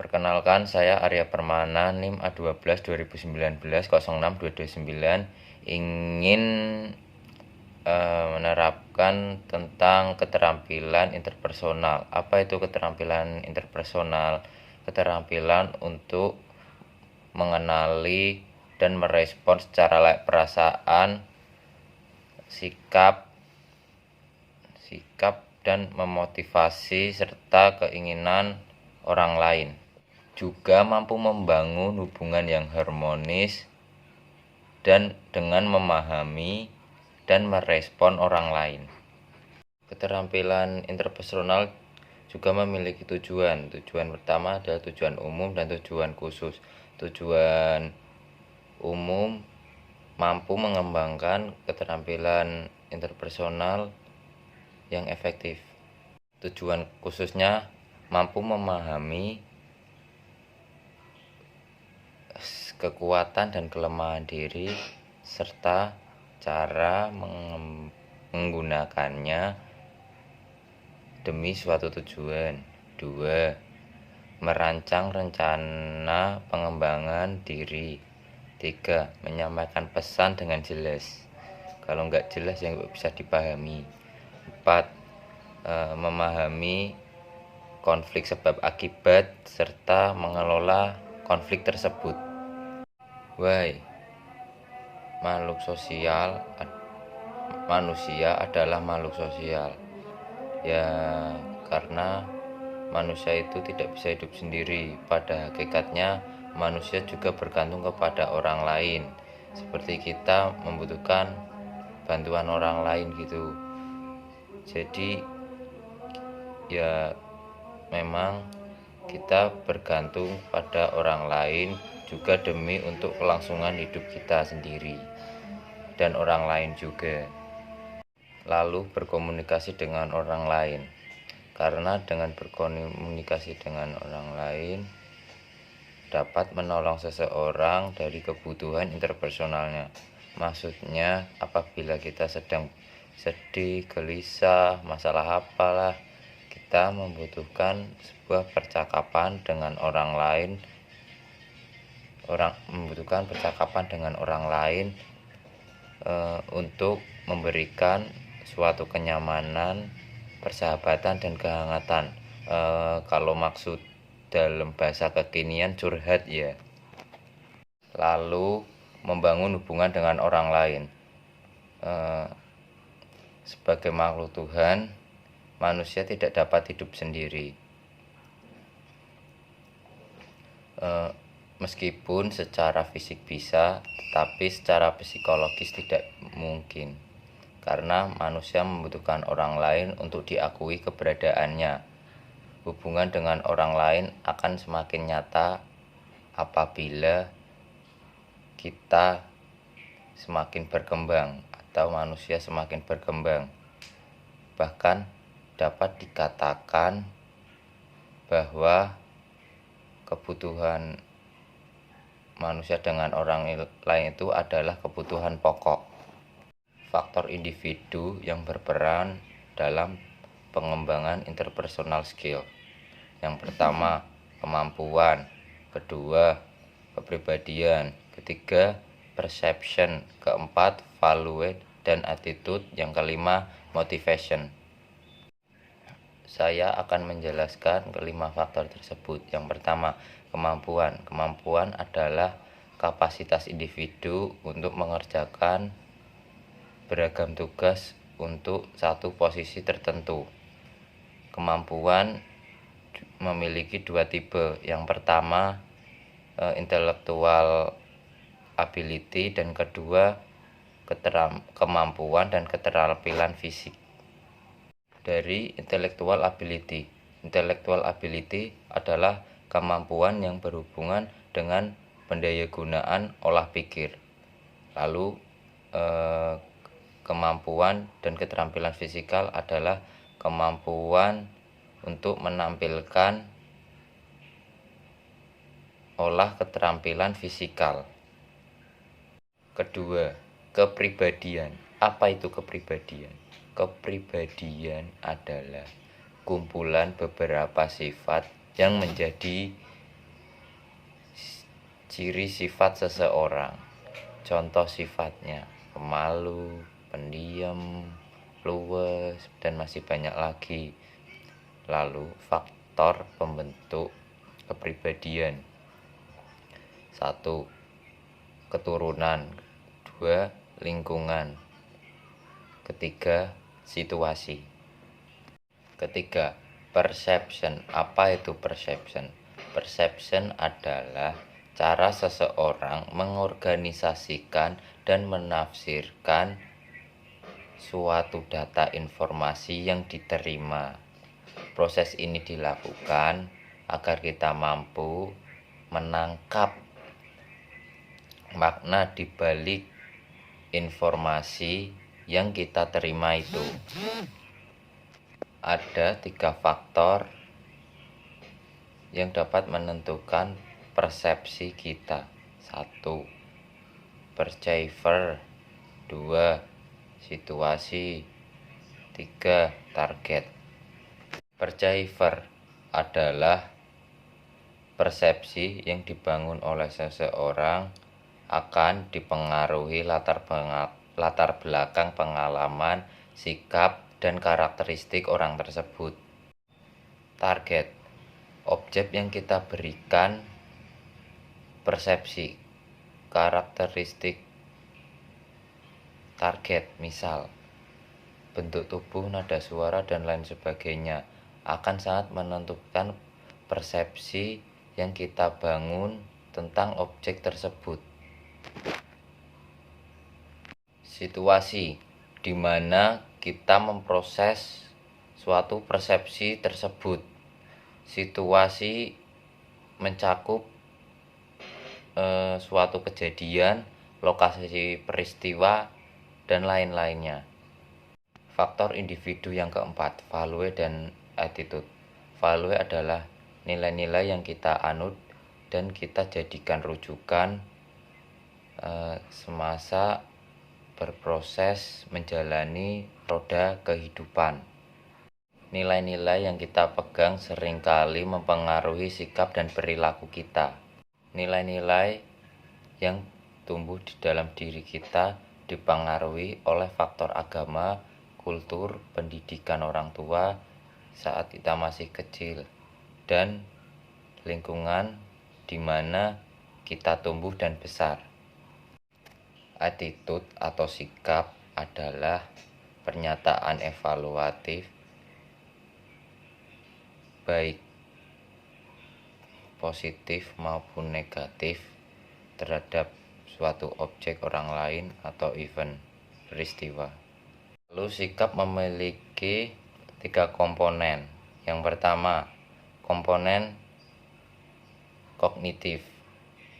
Perkenalkan, saya Arya Permana, NIM A12 2019 06229, ingin menerapkan tentang keterampilan interpersonal. Apa itu keterampilan interpersonal? Keterampilan untuk mengenali dan merespons secara layak perasaan, sikap dan memotivasi serta keinginan orang lain. Juga mampu membangun hubungan yang harmonis dan dengan memahami dan merespon orang lain. Keterampilan interpersonal juga memiliki tujuan. Tujuan pertama adalah tujuan umum dan tujuan khusus. Tujuan umum mampu mengembangkan keterampilan interpersonal yang efektif. Tujuan khususnya mampu memahami kekuatan dan kelemahan diri serta cara menggunakannya demi suatu tujuan. 2. Merancang rencana pengembangan diri. 3. Menyampaikan pesan dengan jelas. Kalau nggak jelas ya nggak bisa dipahami. 4. Memahami konflik sebab akibat serta mengelola konflik tersebut. Manusia adalah makhluk sosial. Ya, karena manusia itu tidak bisa hidup sendiri. Pada hakikatnya manusia juga bergantung kepada orang lain. Seperti kita membutuhkan bantuan orang lain gitu. Jadi ya memang kita bergantung pada orang lain juga demi untuk kelangsungan hidup kita sendiri dan orang lain juga. Lalu berkomunikasi dengan orang lain, karena dengan berkomunikasi dengan orang lain dapat menolong seseorang dari kebutuhan interpersonalnya. Maksudnya apabila kita sedang sedih, gelisah, masalah apalah, kita membutuhkan sebuah percakapan dengan orang lain, untuk memberikan suatu kenyamanan, persahabatan dan kehangatan. Kalau maksud dalam bahasa kekinian curhat ya. Lalu membangun hubungan dengan orang lain. Sebagai makhluk Tuhan, manusia tidak dapat hidup sendiri. Meskipun secara fisik bisa, tetapi secara psikologis tidak mungkin. Karena manusia membutuhkan orang lain untuk diakui keberadaannya. Hubungan dengan orang lain akan semakin nyata apabila kita semakin berkembang atau manusia semakin berkembang. Bahkan dapat dikatakan bahwa kebutuhan manusia dengan orang lain itu adalah kebutuhan pokok. Faktor individu yang berperan dalam pengembangan interpersonal skill. Yang pertama, kemampuan. Kedua, kepribadian. Ketiga, perception. Keempat, value dan attitude. Yang kelima, motivation. Saya akan menjelaskan kelima faktor tersebut. Yang pertama, kemampuan. Kemampuan adalah kapasitas individu untuk mengerjakan beragam tugas untuk satu posisi tertentu. Kemampuan memiliki dua tipe. Yang pertama, intellectual ability, dan kedua, kemampuan dan keterampilan fisik. Dari intellectual ability. Intellectual ability adalah kemampuan yang berhubungan dengan pendayagunaan olah pikir. Lalu kemampuan dan keterampilan fisikal adalah kemampuan untuk menampilkan olah keterampilan fisikal. Kedua, kepribadian. Apa itu kepribadian? Kepribadian adalah kumpulan beberapa sifat yang menjadi Ciri sifat seseorang. Contoh sifatnya: pemalu, pendiam, luwes, dan masih banyak lagi. Lalu faktor pembentuk kepribadian. 1. Keturunan. 2. Lingkungan. Ketiga, situasi. Ketiga, perception. Apa itu perception? Perception adalah cara seseorang mengorganisasikan dan menafsirkan suatu data informasi yang diterima. Proses ini dilakukan agar kita mampu menangkap makna di balik informasi yang kita terima itu. Ada 3 faktor yang dapat menentukan persepsi kita. 1. Perceiver. 2. Situasi. 3. Target. Perceiver adalah persepsi yang dibangun oleh seseorang akan dipengaruhi latar belakang pengalaman, sikap, dan karakteristik orang tersebut. Target, objek yang kita berikan persepsi, karakteristik target, misal bentuk tubuh, nada suara, dan lain sebagainya, akan sangat menentukan persepsi yang kita bangun tentang objek tersebut. Situasi, di mana kita memproses suatu persepsi tersebut. Situasi mencakup suatu kejadian, lokasi peristiwa, dan lain-lainnya. Faktor individu yang keempat, value dan attitude. Value adalah nilai-nilai yang kita anut dan kita jadikan rujukan semasa berproses menjalani roda kehidupan. Nilai-nilai yang kita pegang seringkali mempengaruhi sikap dan perilaku kita. Nilai-nilai yang tumbuh di dalam diri kita dipengaruhi oleh faktor agama, kultur, pendidikan orang tua saat kita masih kecil, dan lingkungan di mana kita tumbuh dan besar. Attitude atau sikap adalah pernyataan evaluatif baik positif maupun negatif terhadap suatu objek, orang lain, atau event peristiwa. Lalu sikap memiliki 3 komponen. Yang pertama, komponen kognitif,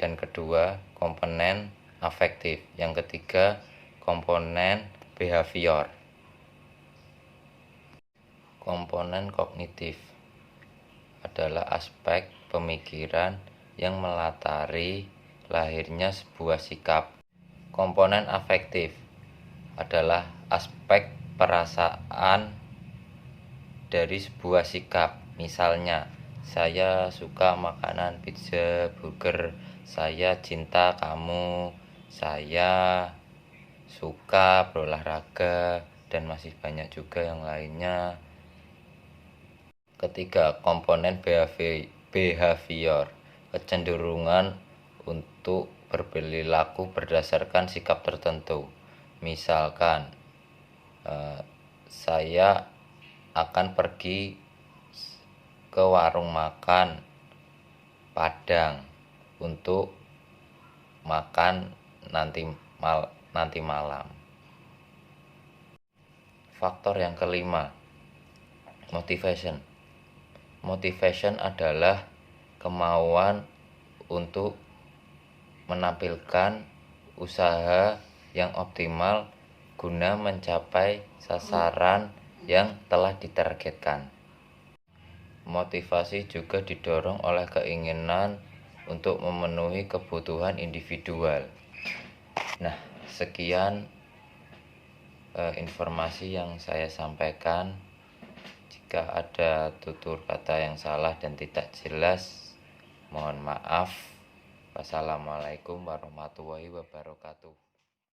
dan kedua, komponen afektif. Yang ketiga, komponen behavior. Komponen kognitif adalah aspek pemikiran yang melatari lahirnya sebuah sikap. Komponen afektif adalah aspek perasaan dari sebuah sikap. Misalnya, saya suka makanan pizza, burger, saya cinta kamu, saya suka berolahraga, dan masih banyak juga yang lainnya. Ketiga, komponen behavior, kecenderungan untuk berperilaku berdasarkan sikap tertentu. Misalkan, saya akan pergi ke warung makan Padang untuk makan nanti malam. Faktor yang kelima, motivation. Motivation adalah kemauan untuk menampilkan usaha yang optimal guna mencapai sasaran yang telah ditargetkan. Motivasi juga didorong oleh keinginan untuk memenuhi kebutuhan individual. Nah, sekian informasi yang saya sampaikan. Jika ada tutur kata yang salah dan tidak jelas, mohon maaf. Wassalamualaikum warahmatullahi wabarakatuh.